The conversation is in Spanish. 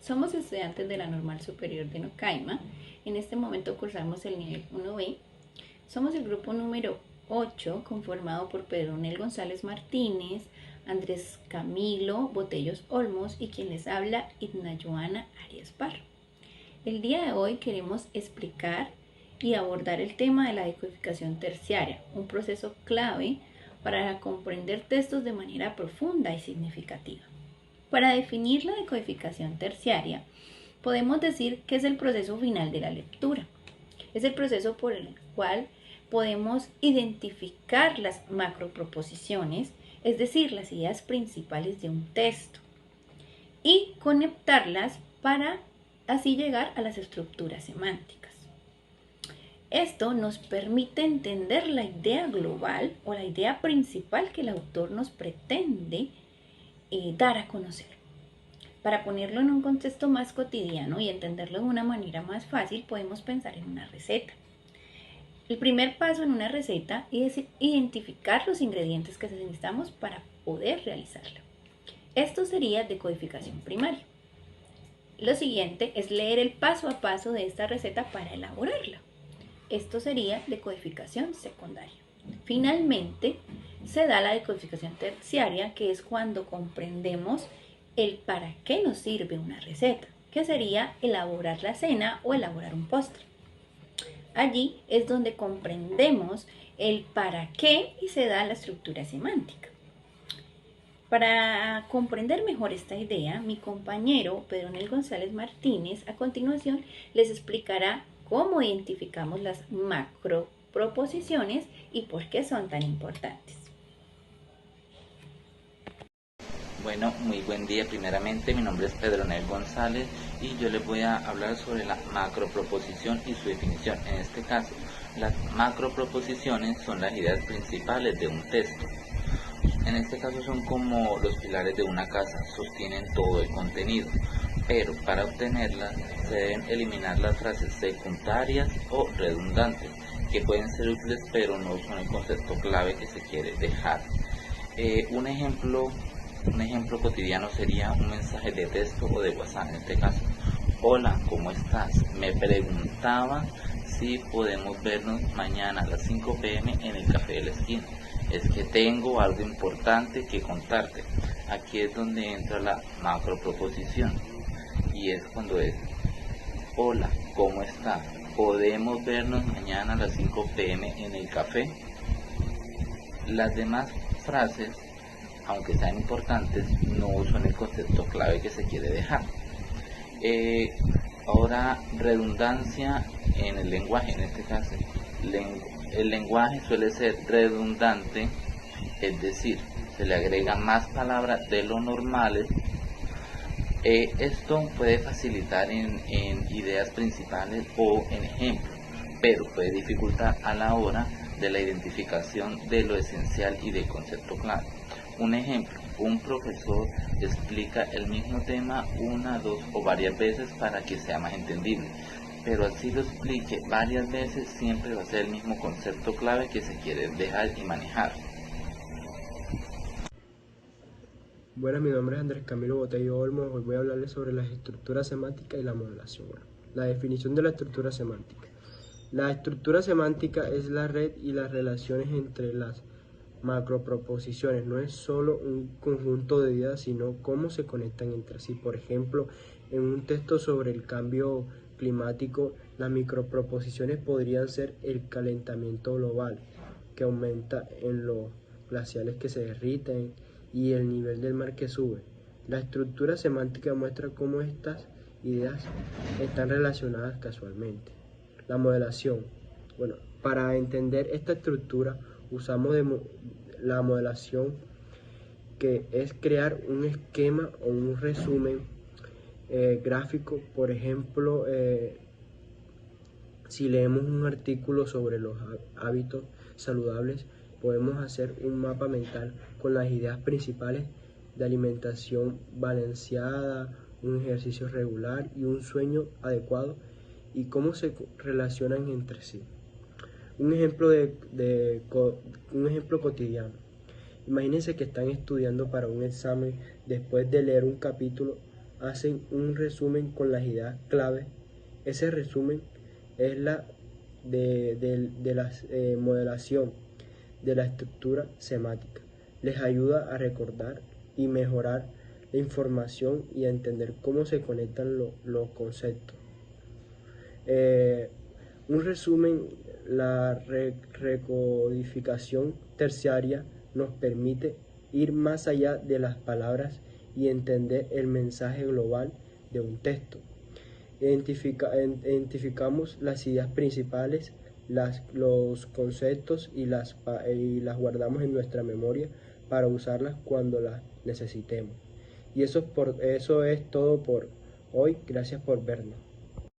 Somos estudiantes de la Normal Superior de Nocaima. En este momento cursamos el nivel 1B. Somos el grupo número 8, conformado por Pedro Nel González Martínez, Andrés Camilo Botellos Olmos y quien les habla, Idna Joana Arias Parro. El día de hoy queremos explicar y abordar el tema de la decodificación terciaria, un proceso clave para comprender textos de manera profunda y significativa. Para definir la decodificación terciaria, podemos decir que es el proceso final de la lectura. Es el proceso por el cual podemos identificar las macroproposiciones, es decir, las ideas principales de un texto, y conectarlas para así llegar a las estructuras semánticas. Esto nos permite entender la idea global o la idea principal que el autor nos pretende dar a conocer. Para ponerlo en un contexto más cotidiano y entenderlo de una manera más fácil, podemos pensar en una receta. El primer paso en una receta es identificar los ingredientes que necesitamos para poder realizarla. Esto sería decodificación primaria. Lo siguiente es leer el paso a paso de esta receta para elaborarla. Esto sería decodificación secundaria. Finalmente, se da la decodificación terciaria, que es cuando comprendemos el para qué nos sirve una receta, que sería elaborar la cena o elaborar un postre. Allí es donde comprendemos el para qué y se da la estructura semántica. Para comprender mejor esta idea, mi compañero Pedro Nel González Martínez a continuación les explicará cómo identificamos las macroproposiciones y por qué son tan importantes. Bueno, muy buen día. Primeramente, mi nombre es Pedro Nel González y yo les voy a hablar sobre la macroproposición y su definición. En este caso, las macroproposiciones son las ideas principales de un texto. En este caso son como los pilares de una casa, sostienen todo el contenido, pero para obtenerlas se deben eliminar las frases secundarias o redundantes, que pueden ser útiles pero no son el concepto clave que se quiere dejar. Un ejemplo cotidiano sería un mensaje de texto o de WhatsApp, en este caso: hola, ¿cómo estás? Me preguntaba si podemos vernos mañana a las 5 p.m. en el café de la esquina. Es que tengo algo importante que contarte. Aquí es donde entra la macroproposición y es cuando es: hola, ¿cómo estás? ¿Podemos vernos mañana a las 5 p.m. en el café? Las demás frases, aunque sean importantes, no son el concepto clave que se quiere dejar. Ahora, redundancia en el lenguaje. En este caso, el lenguaje suele ser redundante, es decir, se le agrega más palabras de lo normal. Esto puede facilitar en ideas principales o en ejemplos, pero puede dificultar a la hora de la identificación de lo esencial y del concepto clave. Un ejemplo: un profesor explica el mismo tema una, dos o varias veces para que sea más entendible, pero así lo explique varias veces siempre va a ser el mismo concepto clave que se quiere dejar y manejar. Buenas, mi nombre es Andrés Camilo Botellos Olmos. Hoy voy a hablarles sobre las estructuras semánticas y la modelación. La definición de la estructura semántica. La estructura semántica es la red y las relaciones entre las macroproposiciones. No es solo un conjunto de ideas, sino cómo se conectan entre sí. Por ejemplo, en un texto sobre el cambio climático, las microproposiciones podrían ser el calentamiento global, que aumenta en los glaciares que se derriten y el nivel del mar que sube. La estructura semántica muestra cómo estas ideas están relacionadas casualmente. La modelación. Bueno, para entender esta estructura usamos la modelación, que es crear un esquema o un resumen gráfico. Por ejemplo, si leemos un artículo sobre los hábitos saludables, podemos hacer un mapa mental con las ideas principales de alimentación balanceada, un ejercicio regular y un sueño adecuado, y cómo se relacionan entre sí. Un ejemplo cotidiano. Imagínense que están estudiando para un examen. Después de leer un capítulo, hacen un resumen con las ideas clave. Ese resumen es la de la modelación de la estructura semática. Les ayuda a recordar y mejorar la información y a entender cómo se conectan los conceptos. Un resumen, la recodificación terciaria nos permite ir más allá de las palabras y entender el mensaje global de un texto. Identificamos las ideas principales, los conceptos y las guardamos en nuestra memoria para usarlas cuando las necesitemos. Y eso es todo por hoy. Gracias por vernos.